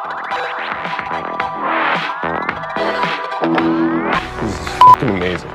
This is fucking amazing.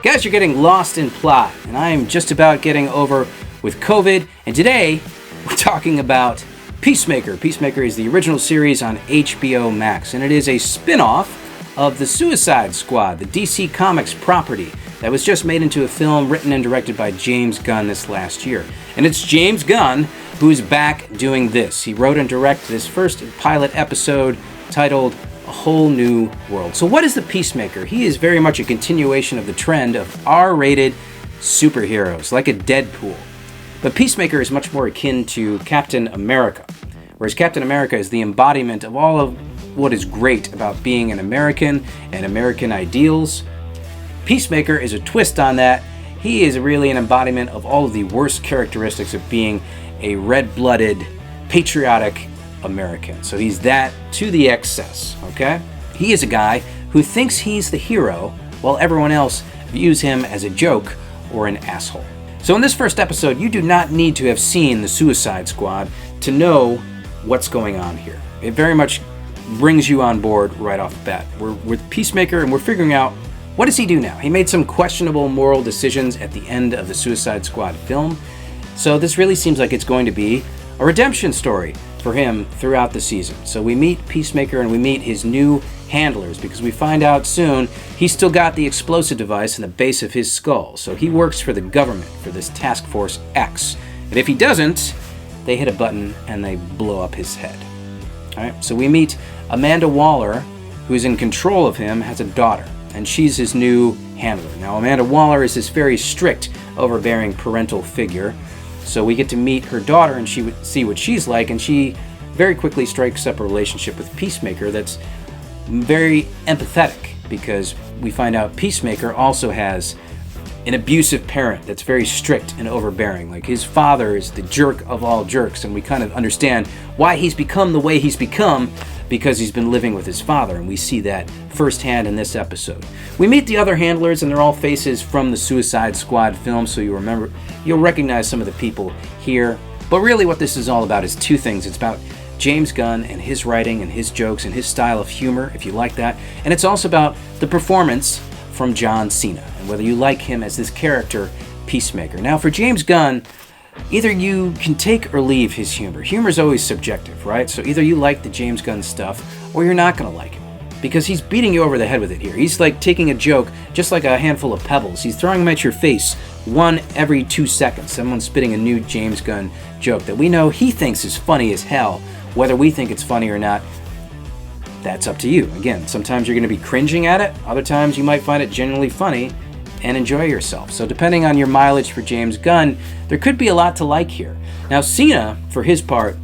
Guys, you're getting lost in plot, and I am just about getting over with COVID, and today we're talking about Peacemaker. Peacemaker is the original series on HBO Max, and it is a spin-off of the Suicide Squad, the DC Comics property that was just made into a film written and directed by James Gunn this last year. And it's James Gunn who is back doing this. He wrote and directed this first pilot episode titled A Whole New World. So what is the Peacemaker? He is very much a continuation of the trend of R-rated superheroes, like a Deadpool. But Peacemaker is much more akin to Captain America, whereas Captain America is the embodiment of all of what is great about being an American and American ideals. Peacemaker is a twist on that. He is really an embodiment of all of the worst characteristics of being a red-blooded, patriotic American. So he's that to the excess, okay? He is a guy who thinks he's the hero while everyone else views him as a joke or an asshole. So in this first episode, you do not need to have seen the Suicide Squad to know what's going on here. It very much brings you on board right off the bat. We're with Peacemaker and we're figuring out, what does he do now? He made some questionable moral decisions at the end of the Suicide Squad film. So this really seems like it's going to be a redemption story for him throughout the season. So we meet Peacemaker and we meet his new handlers because we find out soon he's still got the explosive device in the base of his skull. So he works for the government, for this Task Force X. And if he doesn't, they hit a button and they blow up his head. All right, so we meet Amanda Waller, who's in control of him, has a daughter, and she's his new handler. Now, Amanda Waller is this very strict, overbearing parental figure, so we get to meet her daughter and she would see what she's like, and she very quickly strikes up a relationship with Peacemaker that's very empathetic, because we find out Peacemaker also has an abusive parent that's very strict and overbearing. Like, his father is the jerk of all jerks, and we kind of understand why he's become the way he's become, because he's been living with his father, and we see that firsthand in this episode. We meet the other handlers, and they're all faces from the Suicide Squad film, so you'll recognize some of the people here. But really what this is all about is two things. It's about James Gunn and his writing and his jokes and his style of humor, if you like that, and it's also about the performance from John Cena, and whether you like him as this character, Peacemaker. Now, for James Gunn, either you can take or leave his humor. Humor is always subjective, right? So either you like the James Gunn stuff, or you're not going to like him, because he's beating you over the head with it here. He's like taking a joke, just like a handful of pebbles. He's throwing them at your face, one every 2 seconds. Someone's spitting a new James Gunn joke that we know he thinks is funny as hell. Whether we think it's funny or not, that's up to you. Again, sometimes you're going to be cringing at it. Other times you might find it genuinely funny and enjoy yourself. So depending on your mileage for James Gunn, there could be a lot to like here. Now, Cena, for his part,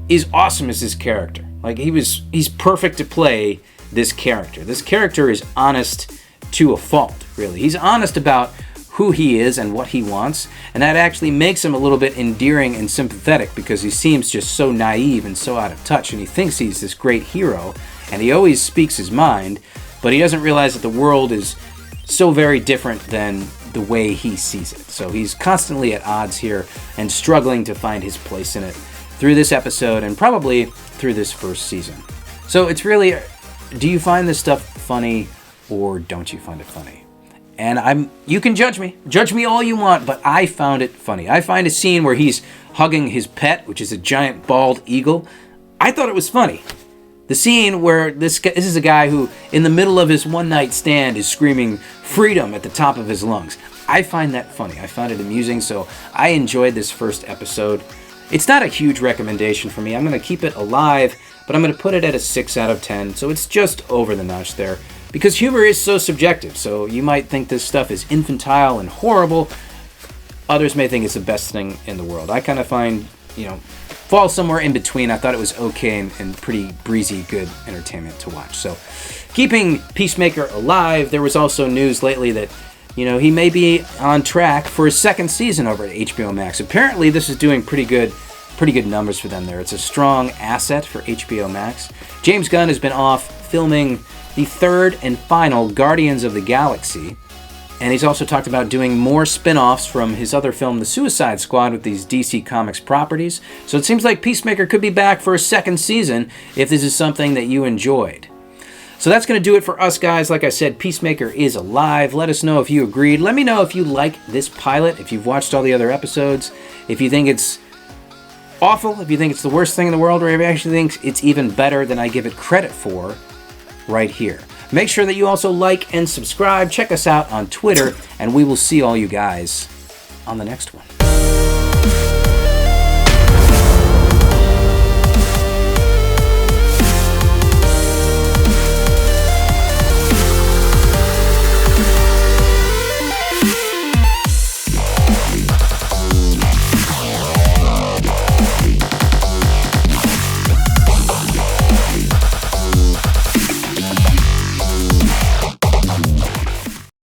is awesome as his character. Like, he's perfect to play this character. This character is honest to a fault, really. He's honest about who he is and what he wants, and that actually makes him a little bit endearing and sympathetic, because he seems just so naive and so out of touch, and he thinks he's this great hero, and he always speaks his mind, but he doesn't realize that the world is so very different than the way he sees it. So he's constantly at odds here and struggling to find his place in it through this episode and probably through this first season. So it's really, do you find this stuff funny or don't you find it funny? And you can judge me all you want, but I found it funny. I find a scene where he's hugging his pet, which is a giant bald eagle. I thought it was funny. The scene where this is a guy who, in the middle of his one-night stand, is screaming freedom at the top of his lungs. I find that funny. I found it amusing, so I enjoyed this first episode. It's not a huge recommendation for me. I'm going to keep it alive, but I'm going to put it at a 6 out of 10, so it's just over the notch there. Because humor is so subjective, so you might think this stuff is infantile and horrible. Others may think it's the best thing in the world. I kind of find, fall somewhere in between. I thought it was okay and pretty breezy, good entertainment to watch. So, keeping Peacemaker alive, there was also news lately that, he may be on track for his second season over at HBO Max. Apparently, this is doing pretty good numbers for them there. It's a strong asset for HBO Max. James Gunn has been off filming the third and final Guardians of the Galaxy, And he's also talked about doing more spin-offs from his other film, The Suicide Squad, with these DC Comics properties. So it seems like Peacemaker could be back for a second season if this is something that you enjoyed. So that's going to do it for us, guys. Like I said, Peacemaker is alive. Let us know if you agreed. Let me know if you like this pilot, if you've watched all the other episodes, if you think it's awful, if you think it's the worst thing in the world, or if you actually think it's even better than I give it credit for right here. Make sure that you also like and subscribe. Check us out on Twitter, and we will see all you guys on the next one.